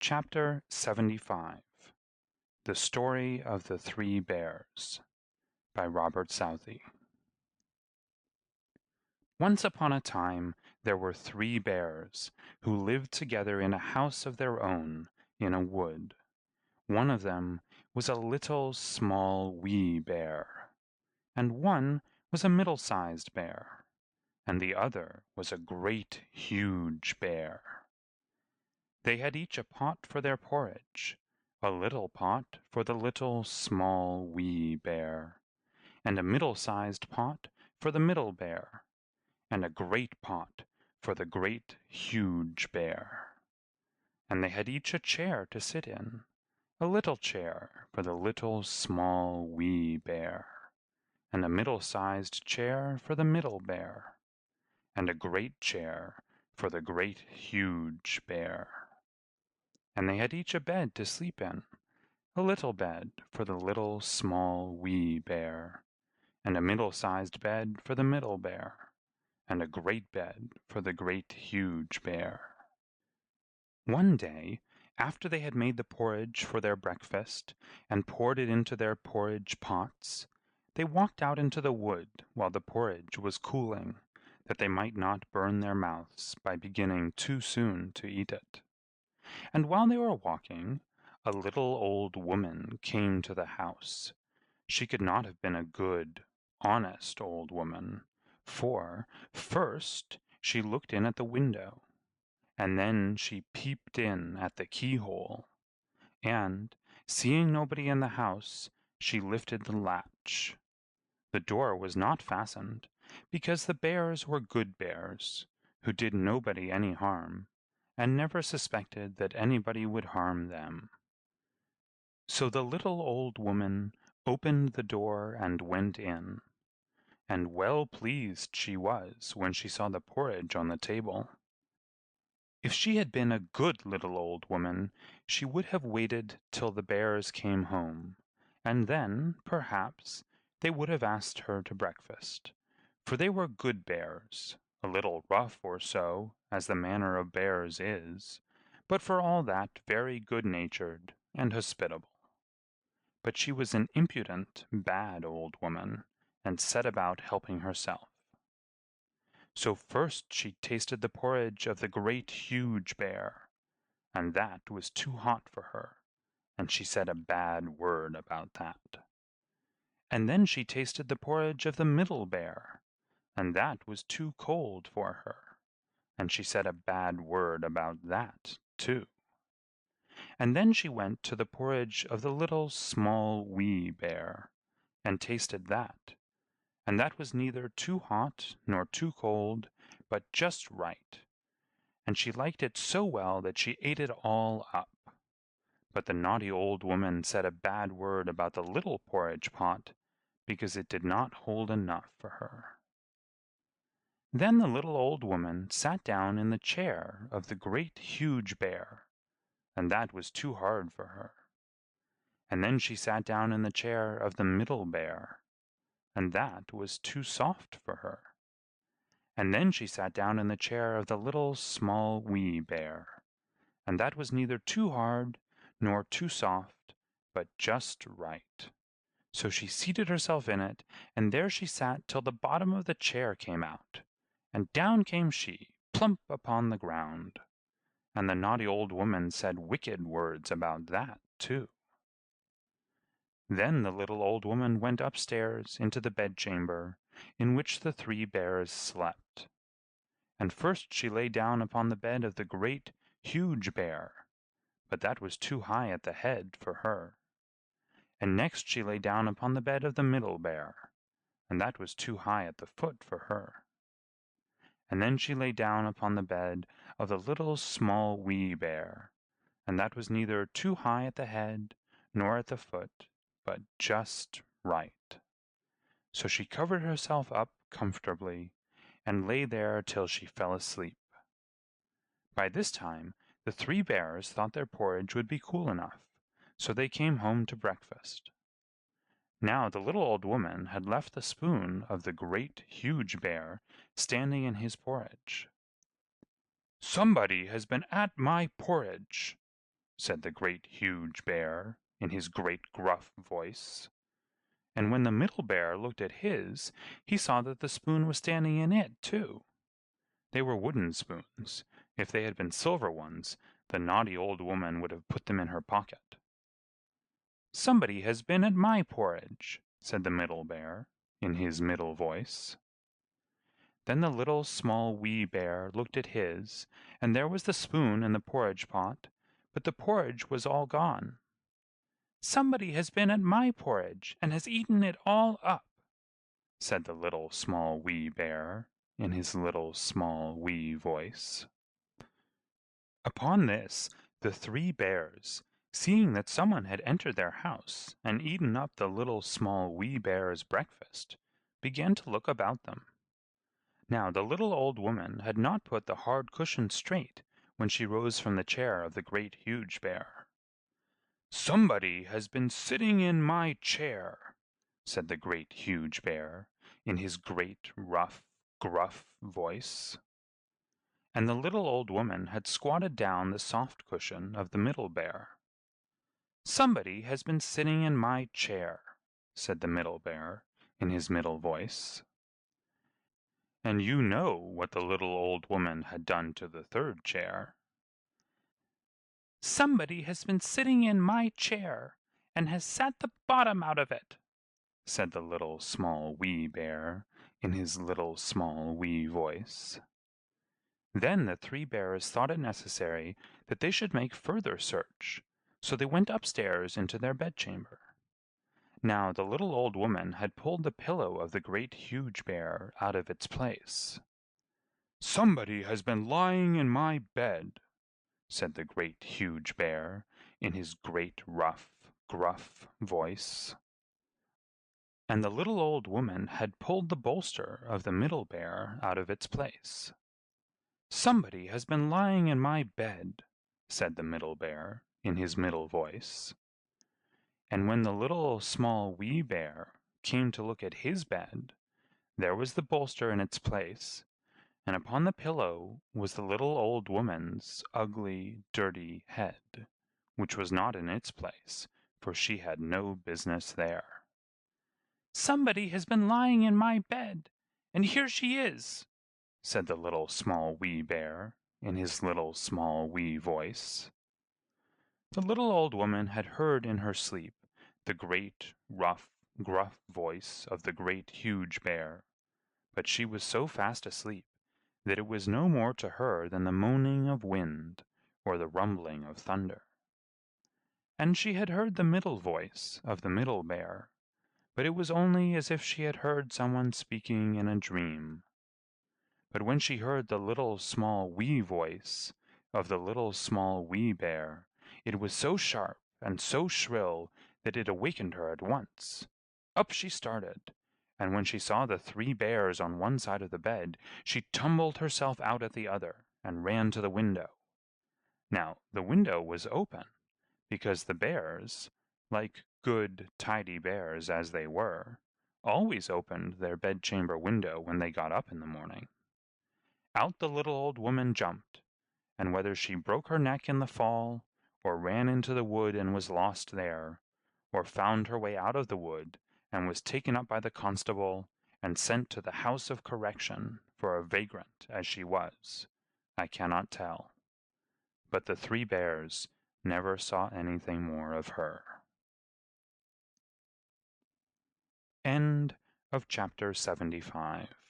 Chapter 75 The Story of the Three Bears by Robert Southey. Once upon a time there were three bears who lived together in a house of their own in a wood. One of them was a little, small, wee bear, and one was a middle-sized bear, and the other was a great, huge bear. They had each a pot for their porridge, a little pot for the little, small, wee bear, and a middle-sized pot for the middle bear, and a great pot for the great, huge bear. And they had each a chair to sit in, a little chair for the little, small, wee bear, and a middle-sized chair for the middle bear, and a great chair for the great, huge bear. And they had each a bed to sleep in, a little bed for the little, small, wee bear, and a middle-sized bed for the middle bear, and a great bed for the great, huge bear. One day, after they had made the porridge for their breakfast, and poured it into their porridge pots, they walked out into the wood while the porridge was cooling, that they might not burn their mouths by beginning too soon to eat it. And while they were walking, a little old woman came to the house. She could not have been a good, honest old woman, for, first, she looked in at the window, and then she peeped in at the keyhole, and, seeing nobody in the house, she lifted the latch. The door was not fastened, because the bears were good bears, who did nobody any harm, and never suspected that anybody would harm them. So the little old woman opened the door and went in, and well pleased she was when she saw the porridge on the table. If she had been a good little old woman, she would have waited till the bears came home, and then, perhaps, they would have asked her to breakfast, for they were good bears, a little rough or so, as the manner of bears is, but for all that very good-natured and hospitable. But she was an impudent, bad old woman, and set about helping herself. So first she tasted the porridge of the great, huge bear, and that was too hot for her, and she said a bad word about that. And then she tasted the porridge of the middle bear, and that was too cold for her, and she said a bad word about that too. And then she went to the porridge of the little, small, wee bear, and tasted that, and that was neither too hot nor too cold, but just right, and she liked it so well that she ate it all up. But the naughty old woman said a bad word about the little porridge pot, because it did not hold enough for her. Then the little old woman sat down in the chair of the great, huge bear, and that was too hard for her. And then she sat down in the chair of the middle bear, and that was too soft for her. And then she sat down in the chair of the little, small, wee bear, and that was neither too hard nor too soft, but just right. So she seated herself in it, and there she sat till the bottom of the chair came out, and down came she, plump upon the ground. And the naughty old woman said wicked words about that too. Then the little old woman went upstairs into the bedchamber in which the three bears slept. And first she lay down upon the bed of the great, huge bear, but that was too high at the head for her. And next she lay down upon the bed of the middle bear, and that was too high at the foot for her. And then she lay down upon the bed of the little, small, wee bear, and that was neither too high at the head nor at the foot, but just right. So she covered herself up comfortably, and lay there till she fell asleep. By this time the three bears thought their porridge would be cool enough, so they came home to breakfast. Now the little old woman had left the spoon of the great, huge bear standing in his porridge. "Somebody has been at my porridge," said the great huge bear, in his great gruff voice. And when the middle bear looked at his, he saw that the spoon was standing in it, too. They were wooden spoons. If they had been silver ones, the naughty old woman would have put them in her pocket. "Somebody has been at my porridge," said the middle bear, in his middle voice. Then the little small wee bear looked at his, and there was the spoon in the porridge pot, but the porridge was all gone. "Somebody has been at my porridge, and has eaten it all up," said the little small wee bear, in his little small wee voice. Upon this, the three bears, seeing that someone had entered their house and eaten up the little small wee bear's breakfast, began to look about them. Now the little old woman had not put the hard cushion straight when she rose from the chair of the great huge bear. "Somebody has been sitting in my chair," said the great huge bear, in his great rough, gruff voice. And the little old woman had squatted down the soft cushion of the middle bear. "Somebody has been sitting in my chair," said the middle bear, in his middle voice. And you know what the little old woman had done to the third chair. "Somebody has been sitting in my chair, and has sat the bottom out of it," said the little small wee bear, in his little small wee voice. Then the three bears thought it necessary that they should make further search, so they went upstairs into their bedchamber. Now the little old woman had pulled the pillow of the great huge bear out of its place. "Somebody has been lying in my bed," said the great huge bear, in his great rough, gruff voice. And the little old woman had pulled the bolster of the middle bear out of its place. "Somebody has been lying in my bed," said the middle bear, in his middle voice. And when the little small wee bear came to look at his bed, there was the bolster in its place, and upon the pillow was the little old woman's ugly, dirty head, which was not in its place, for she had no business there. "Somebody has been lying in my bed, and here she is," said the little small wee bear, in his little small wee voice. The little old woman had heard in her sleep the great, rough, gruff voice of the great huge bear, but she was so fast asleep that it was no more to her than the moaning of wind or the rumbling of thunder. And she had heard the middle voice of the middle bear, but it was only as if she had heard someone speaking in a dream. But when she heard the little small wee voice of the little small wee bear, it was so sharp and so shrill that it awakened her at once. Up she started, and when she saw the three bears on one side of the bed, she tumbled herself out at the other, and ran to the window. Now the window was open, because the bears, like good, tidy bears as they were, always opened their bedchamber window when they got up in the morning. Out the little old woman jumped, and whether she broke her neck in the fall, or ran into the wood and was lost there, or found her way out of the wood and was taken up by the constable and sent to the house of correction for a vagrant as she was, I cannot tell. But the three bears never saw anything more of her. End of chapter 75.